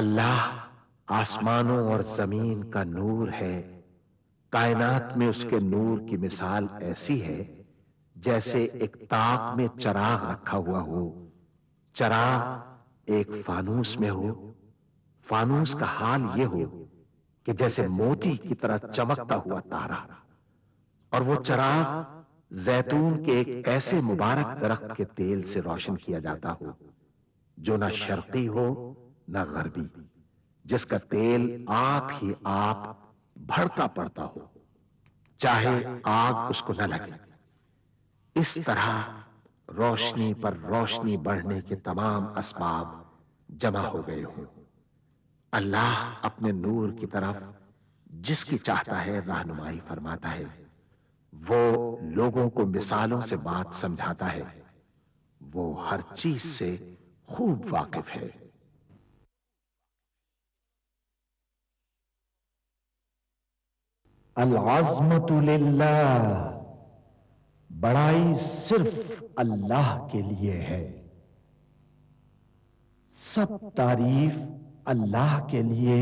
اللہ آسمانوں اور زمین کا نور ہے، کائنات میں اس کے نور کی مثال ایسی ہے جیسے ایک طاق میں چراغ رکھا ہوا ہو، چراغ ایک فانوس میں ہو، فانوس کا حال یہ ہو کہ جیسے موتی کی طرح چمکتا ہوا تارا، اور وہ چراغ زیتون کے ایک ایسے مبارک درخت کے تیل سے روشن کیا جاتا ہو جو نہ شرقی ہو نہ غربی، جس کا تیل آپ ہی آپ بھڑکا پڑتا ہو، چاہے آگ اس کو نہ لگے۔ اس طرح روشنی پر روشنی بڑھنے کے تمام اسباب جمع ہو گئے ہوں۔ اللہ اپنے نور کی طرف جس کی چاہتا ہے رہنمائی فرماتا ہے، وہ لوگوں کو مثالوں سے بات سمجھاتا ہے، وہ ہر چیز سے خوب واقف ہے۔ العظمت للہ، بڑائی صرف اللہ کے لیے ہے، سب تعریف اللہ کے لیے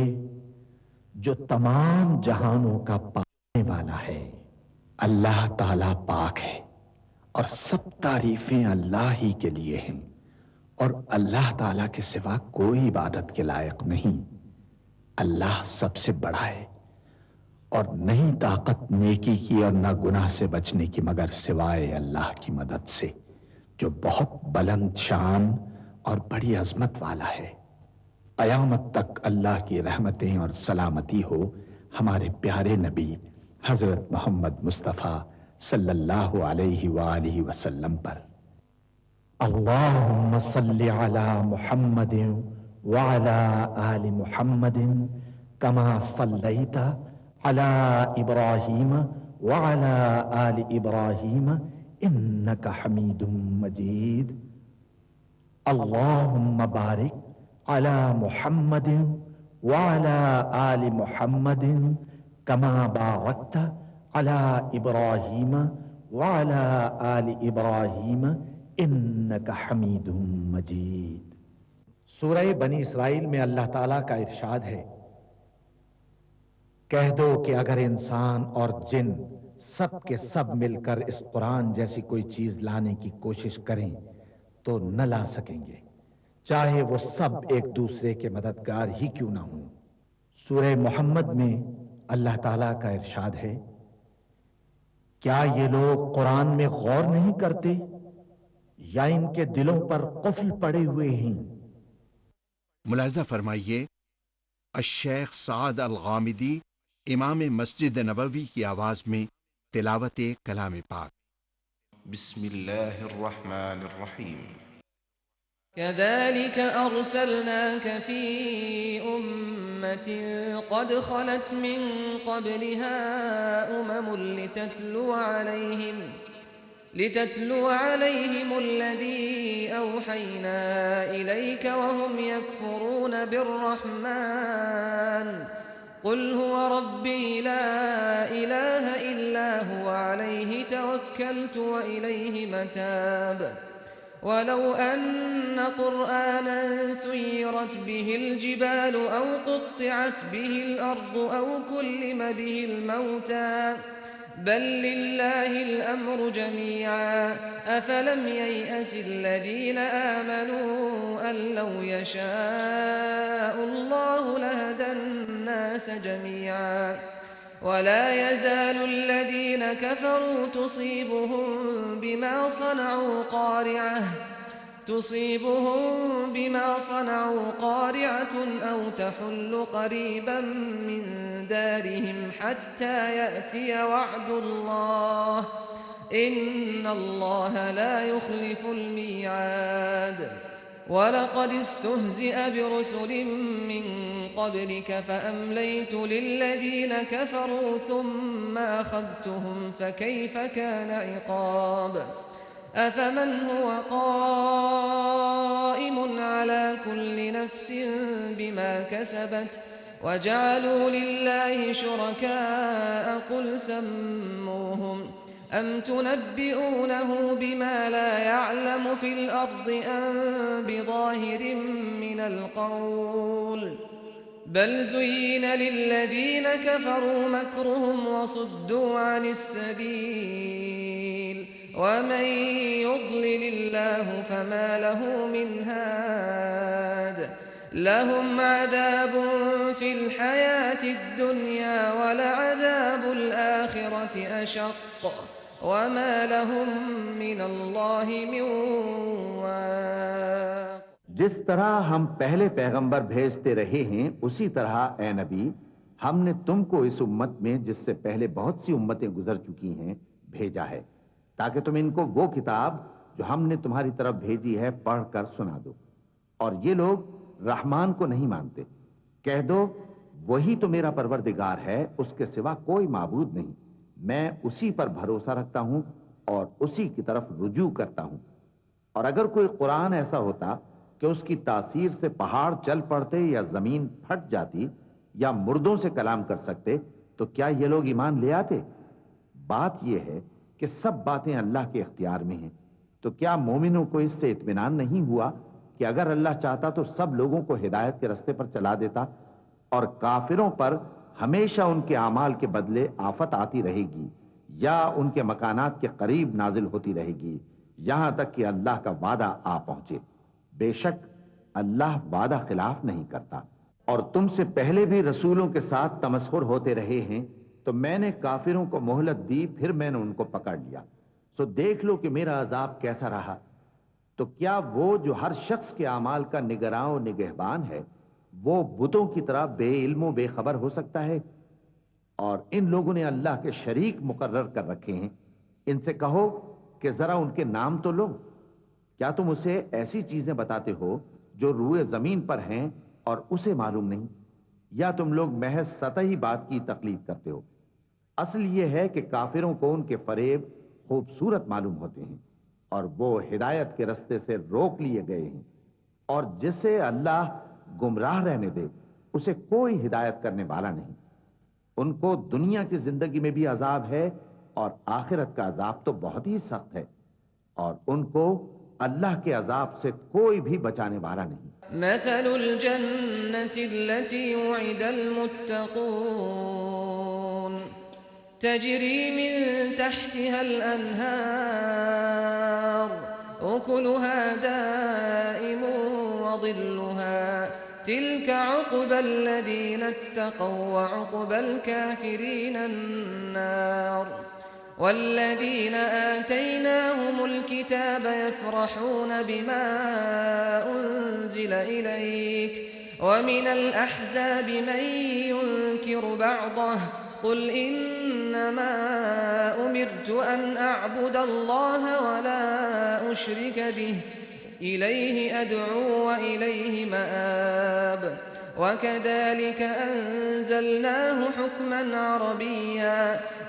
جو تمام جہانوں کا پانے والا ہے۔ اللہ تعالی پاک ہے اور سب تعریفیں اللہ ہی کے لیے ہیں، اور اللہ تعالی کے سوا کوئی عبادت کے لائق نہیں۔ اللہ سب سے بڑا ہے، اور نہیں طاقت نیکی کی اور نہ گناہ سے بچنے کی مگر سوائے اللہ کی مدد سے، جو بہت بلند شان اور بڑی عظمت والا ہے۔ قیامت تک اللہ کی رحمتیں اور سلامتی ہو ہمارے پیارے نبی حضرت محمد مصطفیٰ صلی اللہ علیہ وآلہ وسلم پر۔ اللہم صلی علی محمد وعلی آل محمد کما صلیت علی ابراہیم وعلی آل ابراہیم انک حمید مجید۔ اللہم بارک علی محمد وعلی آل محمد کما بارکت علی ابراہیم وعلی آل ابراہیم انک حمید مجید۔ سورہ بنی اسرائیل میں اللہ تعالیٰ کا ارشاد ہے، کہہ دو کہ اگر انسان اور جن سب کے سب مل کر اس قرآن جیسی کوئی چیز لانے کی کوشش کریں تو نہ لا سکیں گے، چاہے وہ سب ایک دوسرے کے مددگار ہی کیوں نہ ہوں۔ سورہ محمد میں اللہ تعالیٰ کا ارشاد ہے، کیا یہ لوگ قرآن میں غور نہیں کرتے یا ان کے دلوں پر قفل پڑے ہوئے ہیں؟ ملاحظہ فرمائیے، الشیخ سعد الغامدی امام مسجد نبوی کی آواز میں تلاوت کلام پاک۔ بسم اللہ الرحمن الرحیم۔ كذلك أرسلناك في أمة قد خلت من قبلها لتتلو عليهم الذي أوحينا إليك وهم يكفرون بالرحمن قل هو ربي لا إله إلا هو عليه توكلت وإليه متاب ولو أن قرآنا سيرت به الجبال أو قطعت به الأرض أو كلم به الموتى بل لله الأمر جميعا أفلم ييأس الذين آمنوا أن لو يشاء الله لهدى الناس جميعا ولا يزال الذين كفروا تصيبهم بما صنعوا قارعة أو تحل قريبا من دارهم حتى يأتي وعد الله إن الله لا يخلف الميعاد ولقد استهزئ برسل من قبلك فأمليت للذين كفروا ثم أخذتهم فكيف كان عقاب أفمن هو قائم على كل نفس بما كسبت وجعلوا لله شركاء قل سموهم أم تنبئونه بما لا يعلم في الأرض أم بظاهر من القول بل زين للذين كفروا مكرهم وصدوا عن السبيل ومن يضلل الله فما له من هاد لهم عذاب في الحياة الدنيا ولعذاب الآخرة أشق وما لهم من الله من واق. جس طرح ہم پہلے پیغمبر بھیجتے رہے ہیں اسی طرح اے نبی ہم نے تم کو اس امت میں جس سے پہلے بہت سی امتیں گزر چکی ہیں بھیجا ہے تاکہ تم ان کو وہ کتاب جو ہم نے تمہاری طرف بھیجی ہے پڑھ کر سنا دو. اور یہ لوگ رحمان کو نہیں مانتے. کہہ دو وہی تو میرا پروردگار ہے، اس کے سوا کوئی معبود نہیں. میں اسی پر بھروسہ رکھتا ہوں اور اسی کی طرف رجوع کرتا ہوں. اور اگر کوئی قرآن ایسا ہوتا کہ اس کی تاثیر سے پہاڑ چل پڑتے یا زمین پھٹ جاتی یا مردوں سے کلام کر سکتے تو کیا یہ لوگ ایمان لے آتے؟ بات یہ ہے کہ سب باتیں اللہ کے اختیار میں ہیں. تو کیا مومنوں کو اس سے اطمینان نہیں ہوا کہ اگر اللہ چاہتا تو سب لوگوں کو ہدایت کے رستے پر چلا دیتا؟ اور کافروں پر ہمیشہ ان کے اعمال کے بدلے آفت آتی رہے گی یا ان کے مکانات کے قریب نازل ہوتی رہے گی یہاں تک کہ اللہ کا وعدہ آ پہنچے. بے شک اللہ وعدہ خلاف نہیں کرتا. اور تم سے پہلے بھی رسولوں کے ساتھ تمسخر ہوتے رہے ہیں تو میں نے کافروں کو مہلت دی پھر میں نے ان کو پکڑ لیا. سو دیکھ لو کہ میرا عذاب کیسا رہا. تو کیا وہ جو ہر شخص کے اعمال کا نگراں و نگہبان ہے وہ بتوں کی طرح بے علم و بے خبر ہو سکتا ہے؟ اور ان لوگوں نے اللہ کے شریک مقرر کر رکھے ہیں. ان سے کہو کہ ذرا ان کے نام تو لو. کیا تم اسے ایسی چیزیں بتاتے ہو جو روئے زمین پر ہیں اور اسے معلوم نہیں؟ یا تم لوگ محض سطحی بات کی تقلید کرتے ہو؟ اصل یہ ہے کہ کافروں کو ان کے فریب خوبصورت معلوم ہوتے ہیں اور وہ ہدایت کے رستے سے روک لیے گئے ہیں. اور جسے اللہ گمراہ رہنے دے اسے کوئی ہدایت کرنے والا نہیں. ان کو دنیا کی زندگی میں بھی عذاب ہے اور آخرت کا عذاب تو بہت ہی سخت ہے اور ان کو اللہ کے عذاب سے کوئی بھی بچانے والا نہیں. مثل الجنة التي وعد المتقون تجري من تحتها الأنهار أكلها دائم وظلها تلك عقبى الذين اتقوا وعقبى الكافرين النار. والذين آتيناهم الكتاب يفرحون بما أنزل إليك ومن الأحزاب من ينكر بعضه قل إنما أمرت أن أعبد الله ولا أشرك به إليه أدعو وإليه مآب. وكذلك أنزلناه حكما عربيا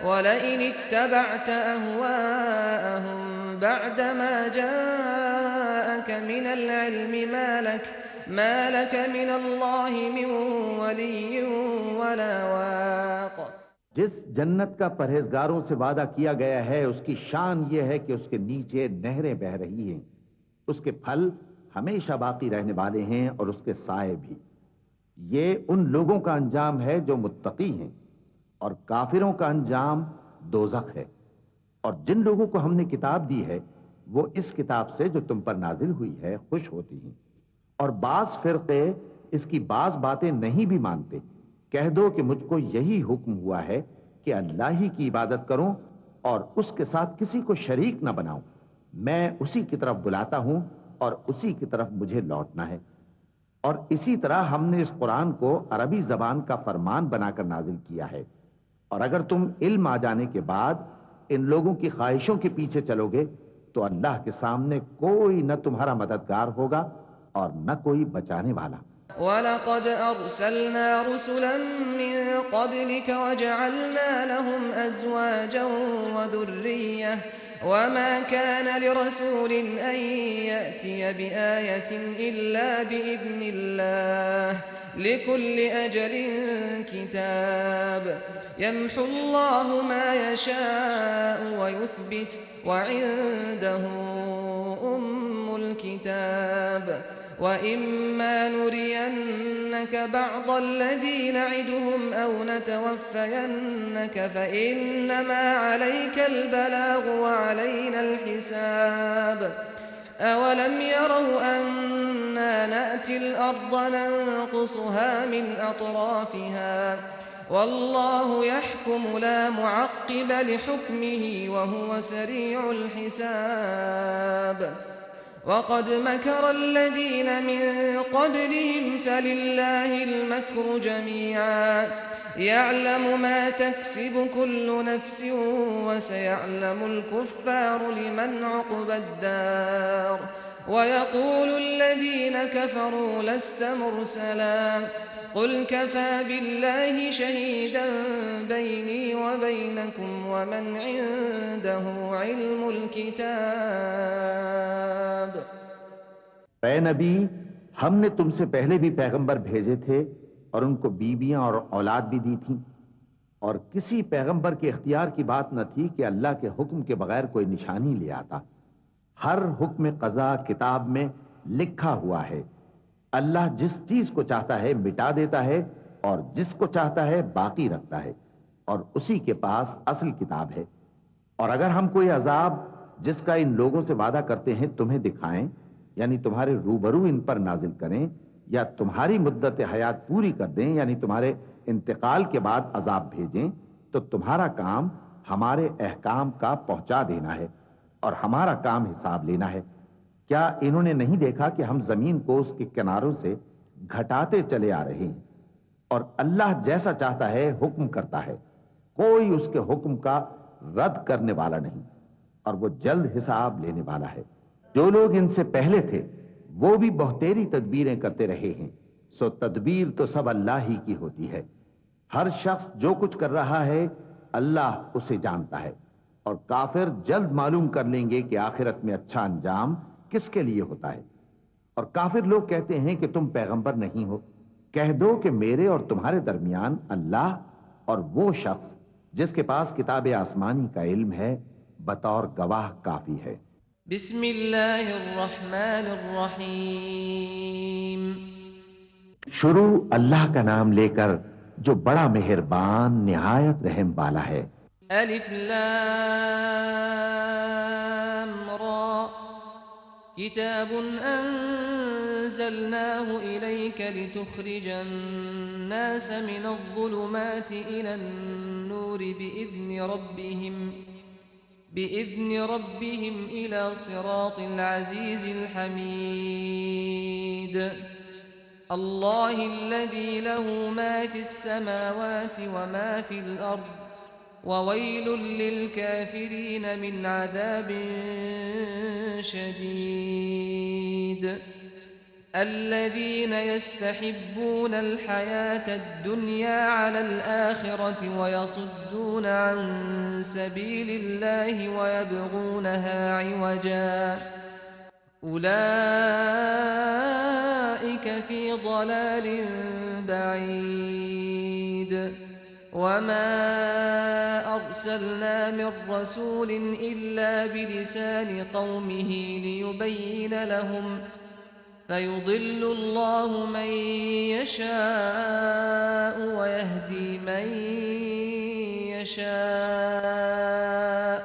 ولئن اتبعت أهواءهم بعدما جاءك من العلم ما لك من الله من ولي ولا واق. جس جنت کا پرہیزگاروں سے وعدہ کیا گیا ہے اس کی شان یہ ہے کہ اس کے نیچے نہریں بہ رہی ہیں. اس کے پھل ہمیشہ باقی رہنے والے ہیں اور اس کے سائے بھی. یہ ان لوگوں کا انجام ہے جو متقی ہیں اور کافروں کا انجام دوزخ ہے. اور جن لوگوں کو ہم نے کتاب دی ہے وہ اس کتاب سے جو تم پر نازل ہوئی ہے خوش ہوتی ہیں اور بعض فرقے اس کی بعض باتیں نہیں بھی مانتے. کہہ دو کہ مجھ کو یہی حکم ہوا ہے کہ اللہ ہی کی عبادت کروں اور اس کے ساتھ کسی کو شریک نہ بناؤں. میں اسی کی طرف بلاتا ہوں اور اسی کی طرف مجھے لوٹنا ہے. اور اسی طرح ہم نے اس قرآن کو عربی زبان کا فرمان بنا کر نازل کیا ہے. اور اگر تم علم آ جانے کے بعد ان لوگوں کی خواہشوں کے پیچھے چلو گے تو اللہ کے سامنے کوئی نہ تمہارا مددگار ہوگا اور نہ کوئی بچانے والا. وَلَقَدْ أَرْسَلْنَا رُسُلًا مِّن قَبْلِكَ وَجَعَلْنَا لَهُمْ أَزْوَاجًا وَذُرِّيَّةً وَمَا كَانَ لِرَسُولٍ أَن يَأْتِيَ بِآيَةٍ إِلَّا بِإِذْنِ اللَّهِ لِكُلِّ أَجَلٍ كِتَابٌ يَمْحُو اللَّهُ مَا يَشَاءُ وَيُثْبِتُ وَعِندَهُ أُمُّ الْكِتَابِ وَإِمَّا نُرِيَنَّكَ بَعْضَ الَّذِي نَعِدُهُمْ أَوْ نَتَوَفَّيَنَّكَ فَإِنَّمَا عَلَيْكَ الْبَلَاغُ وَعَلَيْنَا الْحِسَابُ أَوَلَمْ يَرَوْا أَنَّا نَأْتِي الْأَرْضَ نَنقُصُهَا مِنْ أَطْرَافِهَا وَاللَّهُ يَحْكُمُ لَا مُعَقِّبَ لِحُكْمِهِ وَهُوَ سَرِيعُ الْحِسَابِ وَقَدْ مَكَرَ الَّذِينَ مِنْ قَبْلِهِمْ فَلِلَّهِ الْمَكْرُ جَمِيعًا يَعْلَمُ مَا تَكْسِبُ كُلُّ نَفْسٍ وَسَيَعْلَمُ الْكُفَّارُ لِمَنْ عُقْبَى الدَّارِ وَيَقُولُ الَّذِينَ كَفَرُوا لَسْتَ مُرْسَلًا قُلْ كَفَى بِاللَّهِ شَهِيدًا بَيْنِي وَبَيْنَكُمْ وَمَنْ عِندَهُ عِلْمُ الْكِتَابِ اے نبی، ہم نے تم سے پہلے بھی پیغمبر بھیجے تھے اور ان کو بیویاں اور اولاد بھی دی تھیں، اور کسی پیغمبر کے اختیار کی بات نہ تھی کہ اللہ کے حکم کے بغیر کوئی نشانی لے آتا۔ ہر حکم قضا کتاب میں لکھا ہوا ہے۔ اللہ جس چیز کو چاہتا ہے مٹا دیتا ہے اور جس کو چاہتا ہے باقی رکھتا ہے، اور اسی کے پاس اصل کتاب ہے۔ اور اگر ہم کوئی عذاب جس کا ان لوگوں سے وعدہ کرتے ہیں تمہیں دکھائیں، یعنی تمہارے روبرو ان پر نازل کریں، یا تمہاری مدت حیات پوری کر دیں، یعنی تمہارے انتقال کے بعد عذاب بھیجیں، تو تمہارا کام ہمارے احکام کا پہنچا دینا ہے اور ہمارا کام حساب لینا ہے۔ کیا انہوں نے نہیں دیکھا کہ ہم زمین کو اس کے کناروں سے گھٹاتے چلے آ رہے ہیں، اور اللہ جیسا چاہتا ہے حکم کرتا ہے، کوئی اس کے حکم کا رد کرنے والا نہیں، اور وہ جلد حساب لینے والا ہے۔ جو لوگ ان سے پہلے تھے وہ بھی بہتیری تدبیریں کرتے رہے ہیں، سو تدبیر تو سب اللہ ہی کی ہوتی ہے۔ ہر شخص جو کچھ کر رہا ہے اللہ اسے جانتا ہے، اور کافر جلد معلوم کر لیں گے کہ آخرت میں اچھا انجام کس کے لیے ہوتا ہے۔ اور کافر لوگ کہتے ہیں کہ تم پیغمبر نہیں ہو، کہہ دو کہ میرے اور تمہارے درمیان اللہ اور وہ شخص جس کے پاس کتاب آسمانی کا علم ہے بطور گواہ کافی ہے۔ بسم اللہ الرحمن الرحیم۔ شروع اللہ کا نام لے کر جو بڑا مہربان نہایت رحم والا ہے۔ الف لام را کتاب انزلناه الیک لتخرج الناس من الظلمات الى النور بإذن ربهم إلى صراط العزيز الحميد الله الذي له ما في السماوات وما في الأرض وويل للكافرين من عذاب شديد الذين يستحبون الحياة الدنيا على الآخرة ويصدون عن سبيل الله ويبغونها عوجا أولئك في ضلال بعيد وما أرسلنا من رسول إلا بلسان قومه ليبين لهم فيضل الله من يشاء ويهدي من يشاء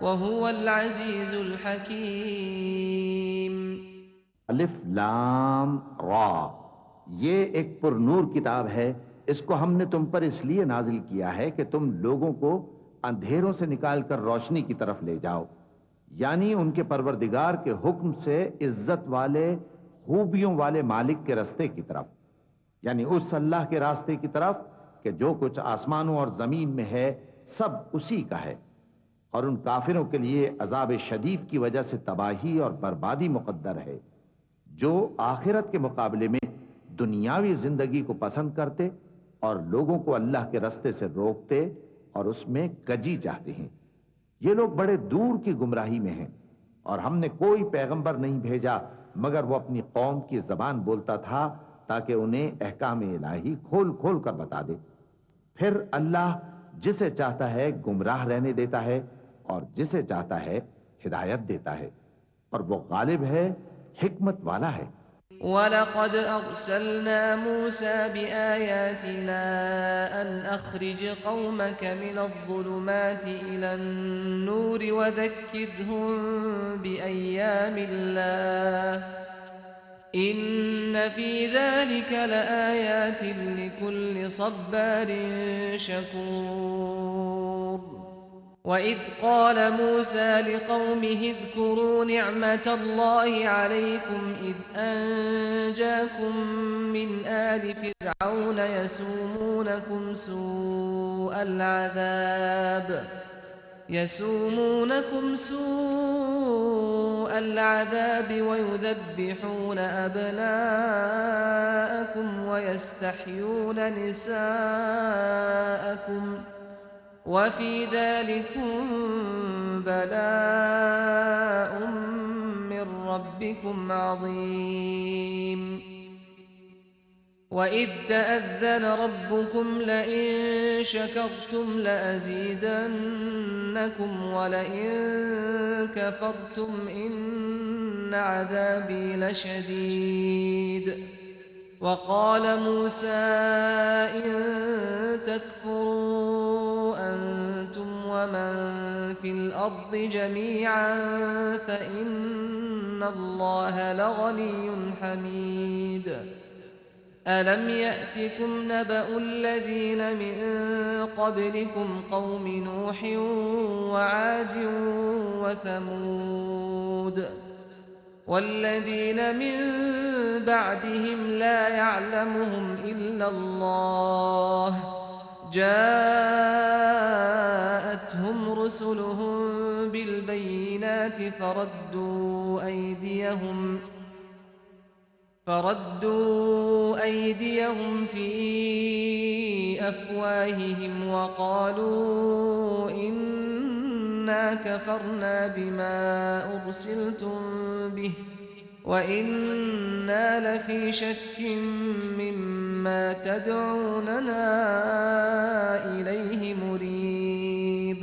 وهو العزيز الحكيم۔ الف لام را، یہ ایک پر نور کتاب ہے، اس کو ہم نے تم پر اس لیے نازل کیا ہے کہ تم لوگوں کو اندھیروں سے نکال کر روشنی کی طرف لے جاؤ، یعنی ان کے پروردگار کے حکم سے عزت والے خوبیوں والے مالک کے راستے کی طرف، یعنی اس اللہ کے راستے کی طرف کہ جو کچھ آسمانوں اور زمین میں ہے سب اسی کا ہے۔ اور ان کافروں کے لیے عذاب شدید کی وجہ سے تباہی اور بربادی مقدر ہے، جو آخرت کے مقابلے میں دنیاوی زندگی کو پسند کرتے اور لوگوں کو اللہ کے راستے سے روکتے اور اس میں کجی چاہتے ہیں۔ یہ لوگ بڑے دور کی گمراہی میں ہیں، اور ہم نے کوئی پیغمبر نہیں بھیجا مگر وہ اپنی قوم کی زبان بولتا تھا تاکہ انہیں احکام الہی کھول کھول کر بتا دے۔ پھر اللہ جسے چاہتا ہے گمراہ رہنے دیتا ہے اور جسے چاہتا ہے ہدایت دیتا ہے، اور وہ غالب ہے، حکمت والا ہے۔ ولقد أرسلنا موسى بآياتنا أن أخرج قومك من الظلمات إلى النور وذكرهم بأيام الله إن في ذلك لآيات لكل صبار شكور. وإذ قال موسى لقومه اذكروا نعمة الله عليكم إذ أنجاكم من آل فرعون يسومونكم سوء العذاب ويذبحون أبناءكم ويستحيون نساءكم وفي ذلكم بلاء من ربكم عظيم. وإذ تأذن ربكم لئن شكرتم لأزيدنكم ولئن كفرتم إن عذابي لشديد. وقال موسى إن تكفروا أنتم ومن في الأرض جميعا فإن الله لغني حميد. ألم يأتكم نبأ الذين من قبلكم قوم نوح وعاد وثمود والذين من بعدهم لا يعلمهم إلا الله جاءتهم رسلهم بالبينات فردوا أيديهم في أفواههم وقالوا إنا كفرنا بما أرسلتم به وإنا لفي شك مما تدعوننا إليه مريب.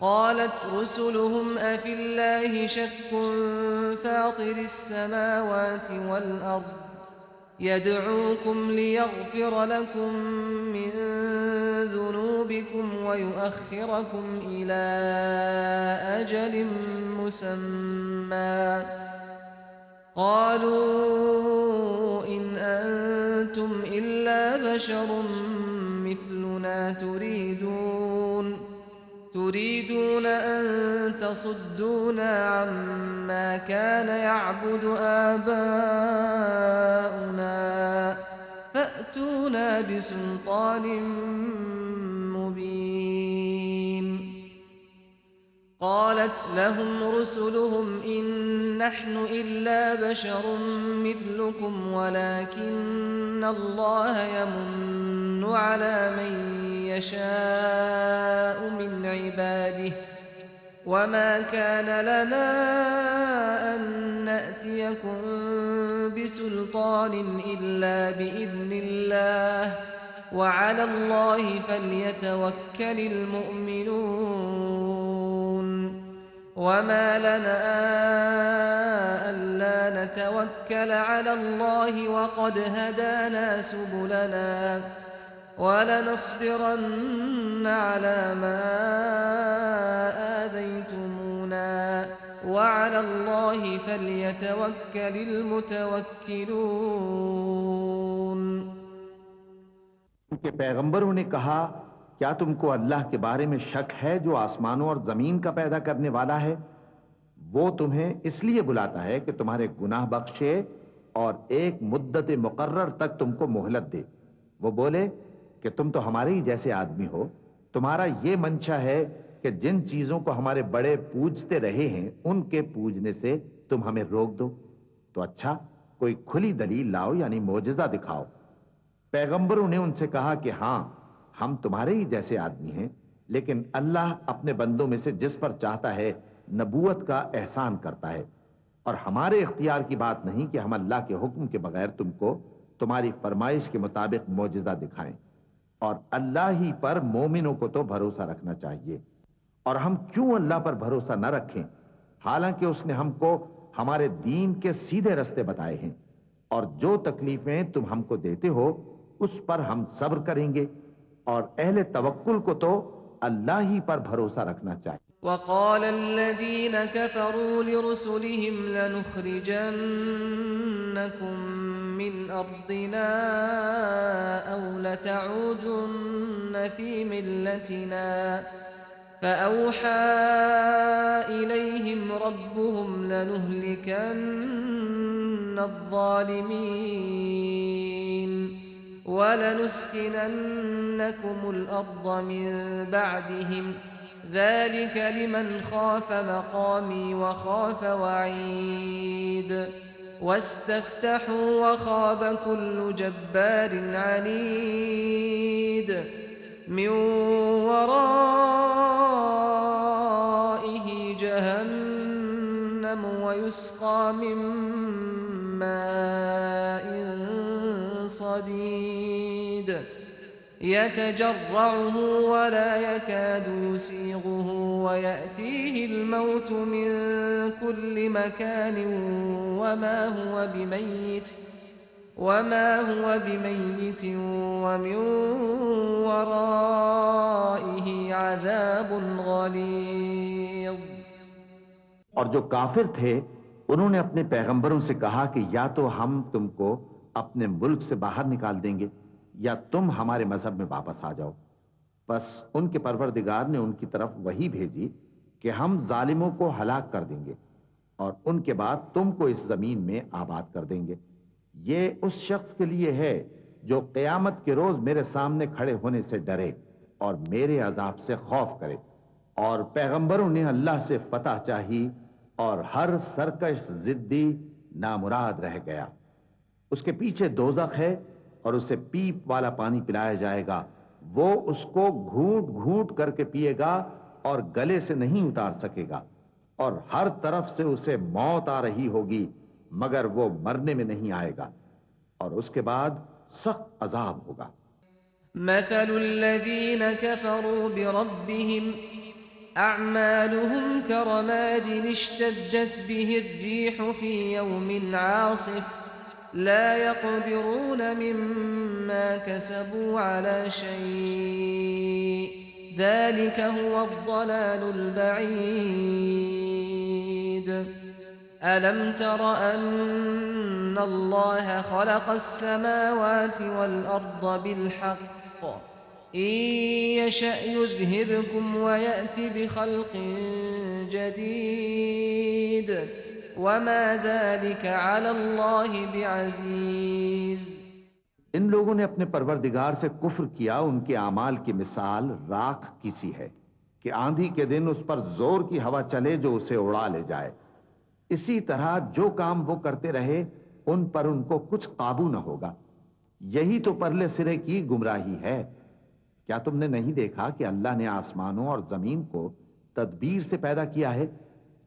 قالت رسلهم أفي شك فاطر السماوات والأرض يدعوكم ليغفر لكم من ذنوبكم ويؤخركم إلى أجل مسمى قالوا إن أنتم إلا بشر مثلنا تريدون أن تصدونا عما كان يعبد آباؤنا فأتونا بسلطان مبين. قالت لهم رسلهم إن نحن إلا بشر مثلكم ولكن الله يمن على من يشاء من عباده وما كان لنا أن نأتيكم بسلطان إلا بإذن الله وعلى الله فليتوكل المؤمنون وما لنا ألا نتوكل على الله وقد هدانا سبلنا وَلَنَصْبِرَنَّ عَلَى مَا آذَيْتُمُونَا وَعَلَى اللَّهِ فَلْيَتَوَكَّلِ الْمُتَوَكِّلُونَ۔ ان کے پیغمبروں نے کہا کیا تم کو اللہ کے بارے میں شک ہے جو آسمانوں اور زمین کا پیدا کرنے والا ہے؟ وہ تمہیں اس لیے بلاتا ہے کہ تمہارے گناہ بخشے اور ایک مدت مقرر تک تم کو مہلت دے۔ وہ بولے کہ تم تو ہمارے ہی جیسے آدمی ہو، تمہارا یہ منشا ہے کہ جن چیزوں کو ہمارے بڑے پوجتے رہے ہیں ان کے پوجنے سے تم ہمیں روک دو، تو اچھا کوئی کھلی دلیل لاؤ، یعنی معجزہ دکھاؤ۔ پیغمبروں نے ان سے کہا کہ ہاں ہم تمہارے ہی جیسے آدمی ہیں، لیکن اللہ اپنے بندوں میں سے جس پر چاہتا ہے نبوت کا احسان کرتا ہے، اور ہمارے اختیار کی بات نہیں کہ ہم اللہ کے حکم کے بغیر تم کو تمہاری فرمائش کے مطابق معجزہ دکھائیں، اور اللہ ہی پر مومنوں کو تو بھروسہ رکھنا چاہیے۔ اور ہم کیوں اللہ پر بھروسہ نہ رکھیں حالانکہ اس نے ہم کو ہمارے دین کے سیدھے رستے بتائے ہیں، اور جو تکلیفیں تم ہم کو دیتے ہو اس پر ہم صبر کریں گے، اور اہل توکل کو تو اللہ ہی پر بھروسہ رکھنا چاہیے۔ وقال الذين كفروا لرسلهم لنخرجنكم من أرضنا أو لتعودن في ملتنا فأوحى إليهم ربهم لنهلكن الظالمين ولنسكننكم الأرض من بعدهم ذلك لمن خاف مقامي وخاف وعيد واستفتحوا وخاب كل جبار عنيد من ورائه جهنم ويسقى من ماء صديد يتجرعه ولا يكاد يسيغه ويأتيه الموت من كل مكان وما هو بميت ومن ورائه عذاب غليظ۔ اور جو کافر تھے انہوں نے اپنے پیغمبروں سے کہا کہ یا تو ہم تم کو اپنے ملک سے باہر نکال دیں گے یا تم ہمارے مذہب میں واپس آ جاؤ۔ بس ان کے پروردگار نے ان کی طرف وحی بھیجی کہ ہم ظالموں کو ہلاک کر دیں گے اور ان کے بعد تم کو اس زمین میں آباد کر دیں گے۔ یہ اس شخص کے لیے ہے جو قیامت کے روز میرے سامنے کھڑے ہونے سے ڈرے اور میرے عذاب سے خوف کرے۔ اور پیغمبروں نے اللہ سے فتح چاہی اور ہر سرکش ضدی نامراد رہ گیا۔ اس کے پیچھے دوزخ ہے اور اسے پیپ والا پانی پلایا جائے گا، وہ اس کو گھونٹ گھونٹ کر کے پیے گا اور گلے سے نہیں اتار سکے گا، اور ہر طرف سے اسے موت آ رہی ہوگی مگر وہ مرنے میں نہیں آئے گا، اور اس کے بعد سخت عذاب ہوگا۔ مثل الذين كفروا بربهم أعمالهم كرماد اشتدت به الريح في يوم عاصف لا يقدرون مما كسبوا على شيء ذلك هو الضلال البعيد۔ ألم تر أن الله خلق السماوات والأرض بالحق إن يشأ يذهبكم ويأتي بخلق جديد وما ذلك على الله بعزيز۔ ان لوگوں نے اپنے پروردگار سے کفر کیا، ان کے اعمال کی مثال راکھ کی سی ہے کہ آندھی کے دن اس پر زور کی ہوا چلے جو اسے اڑا لے جائے۔ اسی طرح جو کام وہ کرتے رہے ان پر ان کو کچھ قابو نہ ہوگا۔ یہی تو پرلے سرے کی گمراہی ہے۔ کیا تم نے نہیں دیکھا کہ اللہ نے آسمانوں اور زمین کو تدبیر سے پیدا کیا ہے؟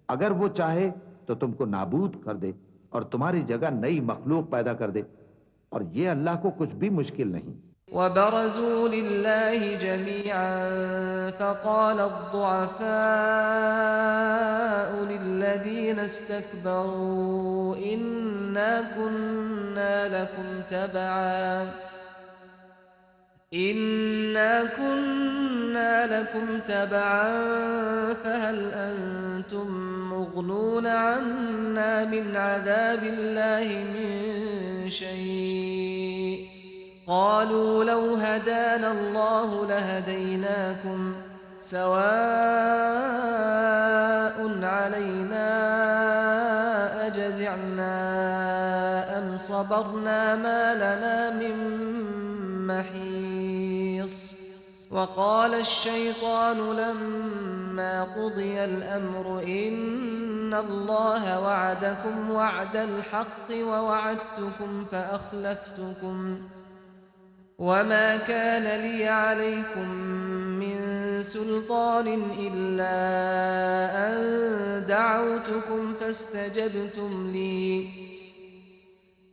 اگر وہ چاہے تو تم کو نابود کر دے اور تمہاری جگہ نئی مخلوق پیدا کر دے، اور یہ اللہ کو کچھ بھی مشکل نہیں۔ وبرزوا لله جميعا فقال الضعفاء للذين استكبروا إنا كنا لكم تبعا فهل أنتم مغنون عنا من عذاب الله من شيء قالوا لو هدانا الله لهديناكم سواء علينا أجزعنا أم صبرنا ما لنا من محيص وقال الشيطان لما قضي الأمر إن الله وعدكم وعد الحق ووعدتكم فأخلفتكم وما كان لي عليكم من سلطان إلا أن دعوتكم فاستجبتم لي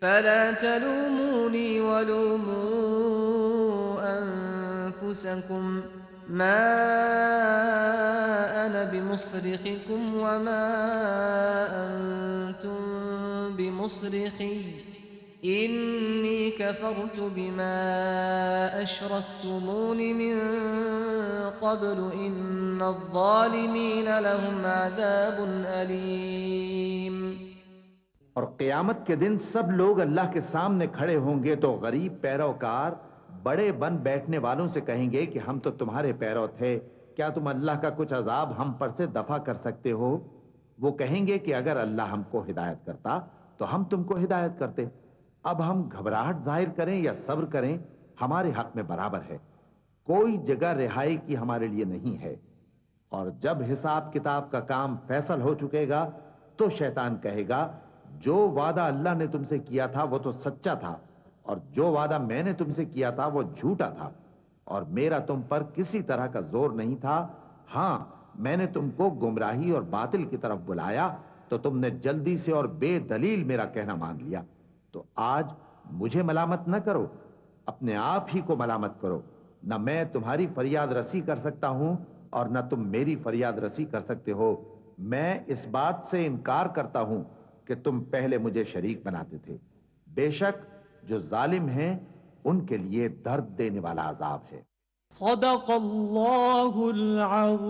فلا تلوموني ولوموا أنفسكم ما أنا بمصرخكم وما أنتم بمصرخي إني كفرت بما أشركتمون من قبل إن الظالمين لهم عذاب أليم۔ اور قیامت کے دن سب لوگ اللہ کے سامنے کھڑے ہوں گے تو غریب پیروکار بڑے بن بیٹھنے والوں سے کہیں گے کہ ہم تو تمہارے پیرو تھے، کیا تم اللہ کا کچھ عذاب ہم پر سے دفع کر سکتے ہو؟ وہ کہیں گے کہ اگر اللہ ہم کو ہدایت کرتا تو ہم تم کو ہدایت کرتے، اب ہم گھبراہٹ ظاہر کریں یا صبر کریں ہمارے حق میں برابر ہے، کوئی جگہ رہائی کی ہمارے لیے نہیں ہے۔ اور جب حساب کتاب کا کام فیصل ہو چکے گا تو شیطان کہے گا جو وعدہ اللہ نے تم سے کیا تھا وہ تو سچا تھا، اور جو وعدہ میں نے تم سے کیا تھا وہ جھوٹا تھا، اور میرا تم پر کسی طرح کا زور نہیں تھا، ہاں میں نے تم کو گمراہی اور باطل کی طرف بلایا تو تم نے جلدی سے اور بے دلیل میرا کہنا مان لیا، تو آج مجھے ملامت نہ کرو، اپنے آپ ہی کو ملامت کرو، نہ میں تمہاری فریاد رسی کر سکتا ہوں اور نہ تم میری فریاد رسی کر سکتے ہو۔ میں اس بات سے انکار کرتا ہوں کہ تم پہلے مجھے شریک بناتے تھے، بے شک جو ظالم ہیں ان کے لیے درد دینے والا عذاب ہے۔ صدق اللہ العظیم۔